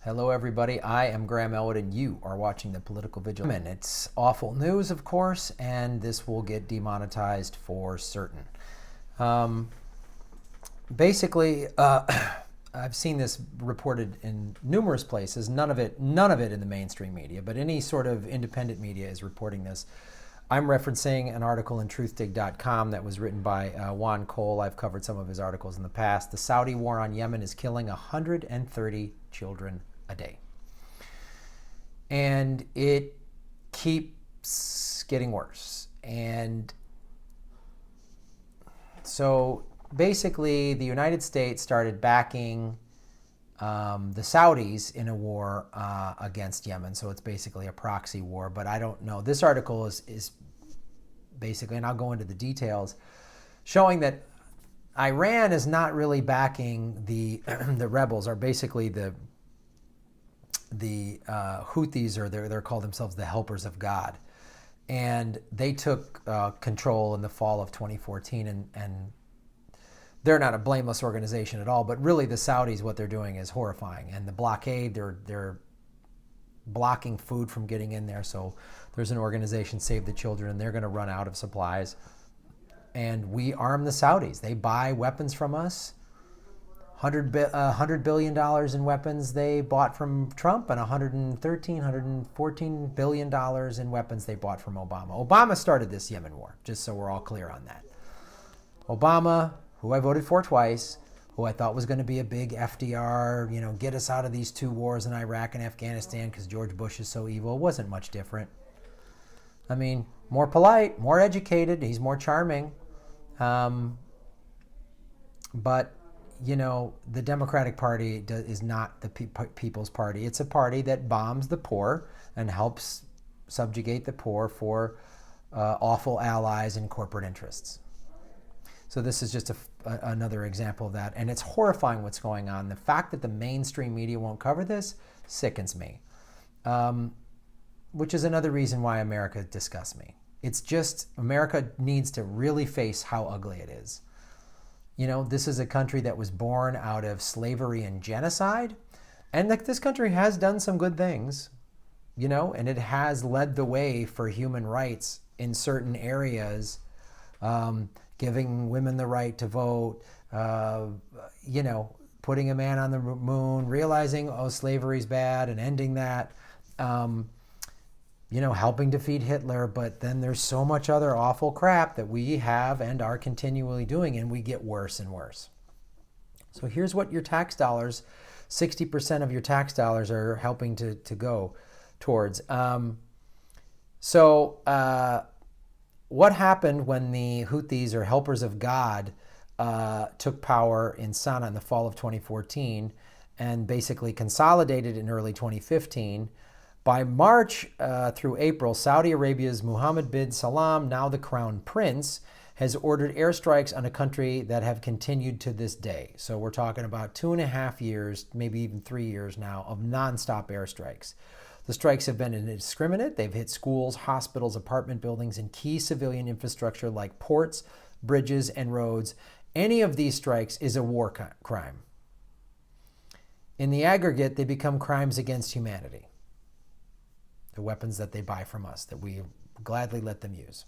Hello, everybody. I am Graham Elwood, and you are watching the Political Vigilante. It's awful news, of course, and this will get demonetized for certain. Basically, I've seen this reported in numerous places. None of it in the mainstream media, but any sort of independent media is reporting this. I'm referencing an article in truthdig.com that was written by Juan Cole. I've covered some of his articles in the past. The Saudi war on Yemen is killing 130 children a day. And it keeps getting worse. And so basically, the United States started backing the Saudis in a war against Yemen. So it's basically a proxy war. But I don't know. This article is basically, and I'll go into the details, showing that Iran is not really backing the rebels, or basically the Houthis, or they call themselves the helpers of God. And they took control in the fall of 2014, and they're not a blameless organization at all, but really the Saudis, what they're doing is horrifying. And the blockade, they're blocking food from getting in there. So there's an organization, Save the Children, and they're going to run out of supplies. And we arm the Saudis. They buy weapons from us. $100 billion in weapons they bought from Trump, and $114 billion in weapons they bought from Obama. Obama started this Yemen war, just so we're all clear on that. Obama, who I voted for twice, who I thought was going to be a big FDR, get us out of these two wars in Iraq and Afghanistan because George Bush is so evil, wasn't much different. I mean, more polite, more educated, he's more charming. But the Democratic Party is not the People's Party. It's a party that bombs the poor and helps subjugate the poor for awful allies and corporate interests. So this is just another example of that. And it's horrifying what's going on. The fact that the mainstream media won't cover this sickens me, which is another reason why America disgusts me. It's just America needs to really face how ugly it is. This is a country that was born out of slavery and genocide. And this country has done some good things, and it has led the way for human rights in certain areas, giving women the right to vote, putting a man on the moon, realizing, slavery's bad and ending that, helping defeat Hitler. But then there's so much other awful crap that we have and are continually doing, and we get worse and worse. So here's what your tax dollars, 60% of your tax dollars are helping to go towards. What happened when the Houthis, or helpers of God, took power in Sana'a in the fall of 2014 and basically consolidated in early 2015? By March through April, Saudi Arabia's Mohammed bin Salman, now the Crown Prince, has ordered airstrikes on a country that have continued to this day. So we're talking about 2.5 years, maybe even 3 years now, of nonstop airstrikes. The strikes have been indiscriminate. They've hit schools, hospitals, apartment buildings, and key civilian infrastructure like ports, bridges, and roads. Any of these strikes is a war crime. In the aggregate, they become crimes against humanity. The weapons that they buy from us, that we gladly let them use.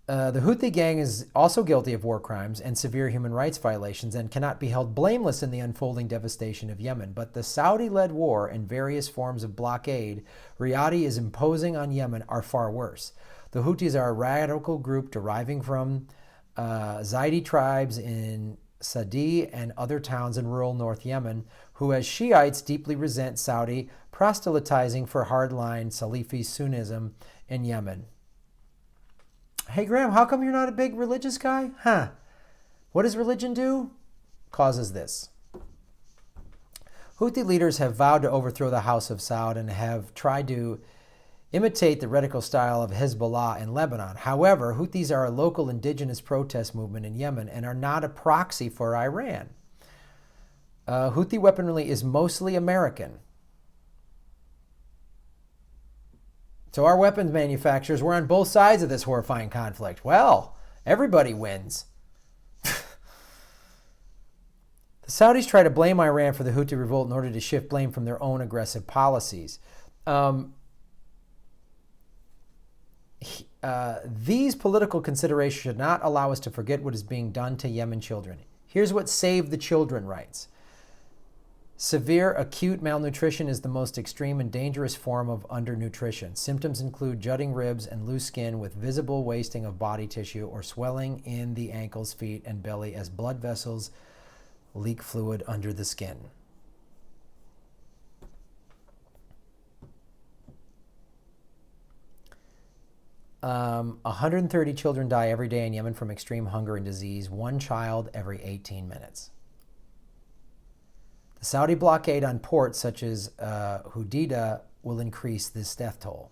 The Houthi gang is also guilty of war crimes and severe human rights violations and cannot be held blameless in the unfolding devastation of Yemen. But the Saudi-led war and various forms of blockade Riyadh is imposing on Yemen are far worse. The Houthis are a radical group deriving from Zaidi tribes in Sadi and other towns in rural North Yemen, who as Shiites deeply resent Saudi proselytizing for hardline Salafi Sunnism in Yemen. Hey, Graham, how come you're not a big religious guy? What does religion do? Causes this. Houthi leaders have vowed to overthrow the House of Saud and have tried to imitate the radical style of Hezbollah in Lebanon. However, Houthis are a local indigenous protest movement in Yemen and are not a proxy for Iran. Houthi weaponry is mostly American. So our weapons manufacturers, we're on both sides of this horrifying conflict. Well, everybody wins. The Saudis try to blame Iran for the Houthi revolt in order to shift blame from their own aggressive policies. These political considerations should not allow us to forget what is being done to Yemen children. Here's what Save the Children writes. Severe acute malnutrition is the most extreme and dangerous form of undernutrition. Symptoms include jutting ribs and loose skin with visible wasting of body tissue or swelling in the ankles, feet, and belly as blood vessels leak fluid under the skin. Um, 130 children die every day in Yemen from extreme hunger and disease, one child every 18 minutes. The Saudi blockade on ports such as Hodeida will increase this death toll.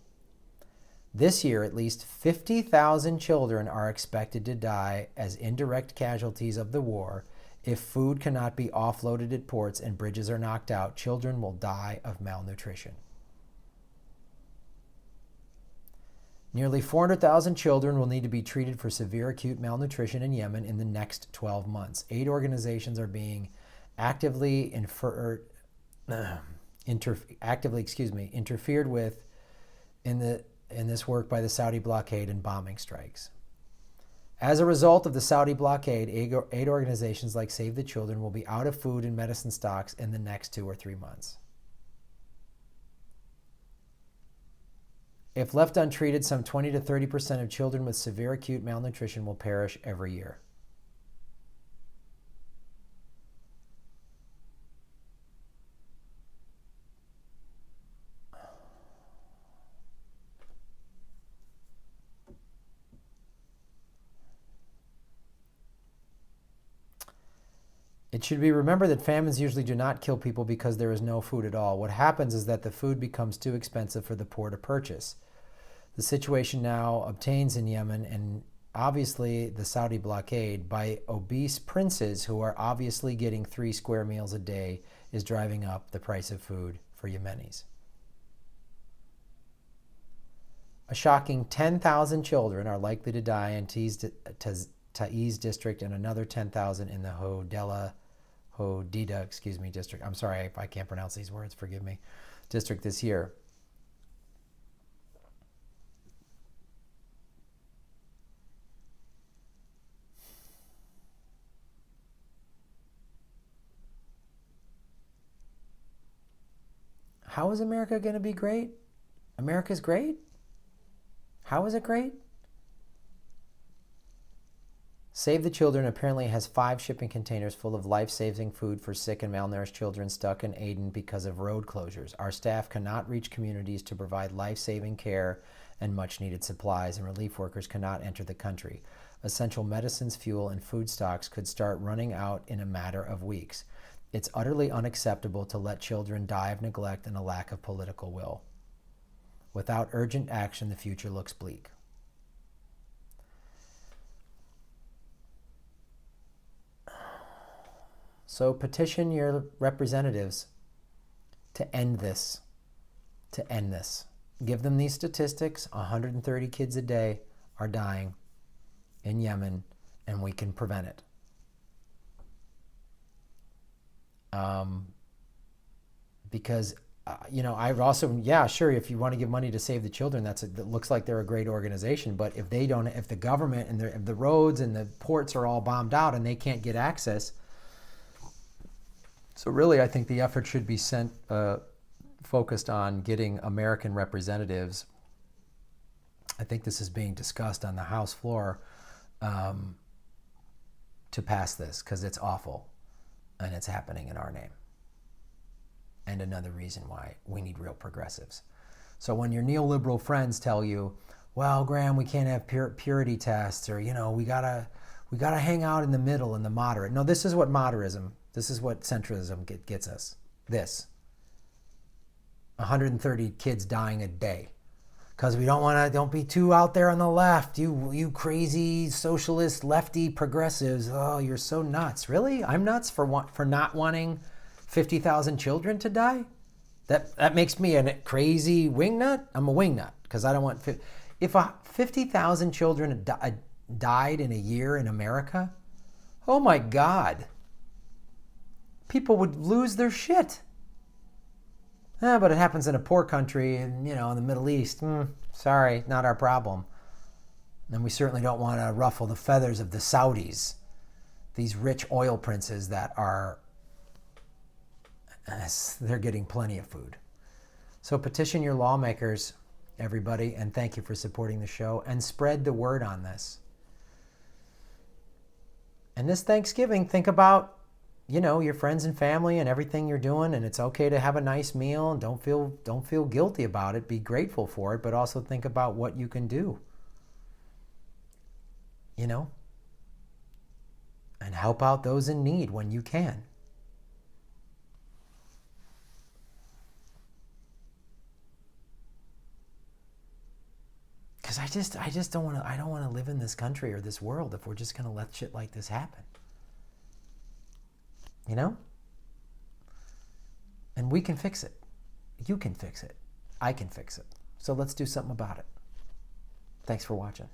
This year, at least 50,000 children are expected to die as indirect casualties of the war. If food cannot be offloaded at ports and bridges are knocked out, children will die of malnutrition. Nearly 400,000 children will need to be treated for severe acute malnutrition in Yemen in the next 12 months. Aid organizations are being actively interfered with in this work by the Saudi blockade and bombing strikes. As a result of the Saudi blockade, aid organizations like Save the Children will be out of food and medicine stocks in the next 2 or 3 months. If left untreated, some 20 to 30% of children with severe acute malnutrition will perish every year. It should be remembered that famines usually do not kill people because there is no food at all. What happens is that the food becomes too expensive for the poor to purchase. The situation now obtains in Yemen, and obviously the Saudi blockade, by obese princes who are obviously getting 3 square meals a day, is driving up the price of food for Yemenis. A shocking 10,000 children are likely to die in Taiz district and another 10,000 in the Hodeida district. I'm sorry if I can't pronounce these words, forgive me. District this year. How is America going to be great? America's great? How is it great? Save the Children apparently has 5 shipping containers full of life-saving food for sick and malnourished children stuck in Aden because of road closures. Our staff cannot reach communities to provide life-saving care and much-needed supplies, and relief workers cannot enter the country. Essential medicines, fuel, and food stocks could start running out in a matter of weeks. It's utterly unacceptable to let children die of neglect and a lack of political will. Without urgent action, the future looks bleak. So petition your representatives to end this. Give them these statistics. 130 kids a day are dying in Yemen, and we can prevent it. Because, I've also, sure, if you want to give money to Save the Children, that looks like they're a great organization. But if the government and if the roads and the ports are all bombed out and they can't get access, so really, I think the effort should be focused on getting American representatives. I think this is being discussed on the House floor to pass this because it's awful and it's happening in our name. And another reason why we need real progressives. So when your neoliberal friends tell you, well, Graham, we can't have purity tests, or we gotta hang out in the middle and the moderate. No, this is what centrism gets us. This 130 kids dying a day because we don't be too out there on the left. You crazy socialist lefty progressives. Oh, you're so nuts. Really? I'm nuts for not wanting 50,000 children to die? That makes me a crazy wingnut? I'm a wingnut because I don't want... If 50,000 children died in a year in America, oh my God. people would lose their shit. But it happens in a poor country and, in the Middle East. Sorry, not our problem. And we certainly don't want to ruffle the feathers of the Saudis, these rich oil princes that are, they're getting plenty of food. So petition your lawmakers, everybody, and thank you for supporting the show, and spread the word on this. And this Thanksgiving, think about, your friends and family and everything you're doing, and it's okay to have a nice meal, and don't feel guilty about it. Be grateful for it, but also think about what you can do. And help out those in need when you can. Because I just don't want to live in this country or this world if we're just going to let shit like this happen. And we can fix it. You can fix it. I can fix it. So let's do something about it. Thanks for watching.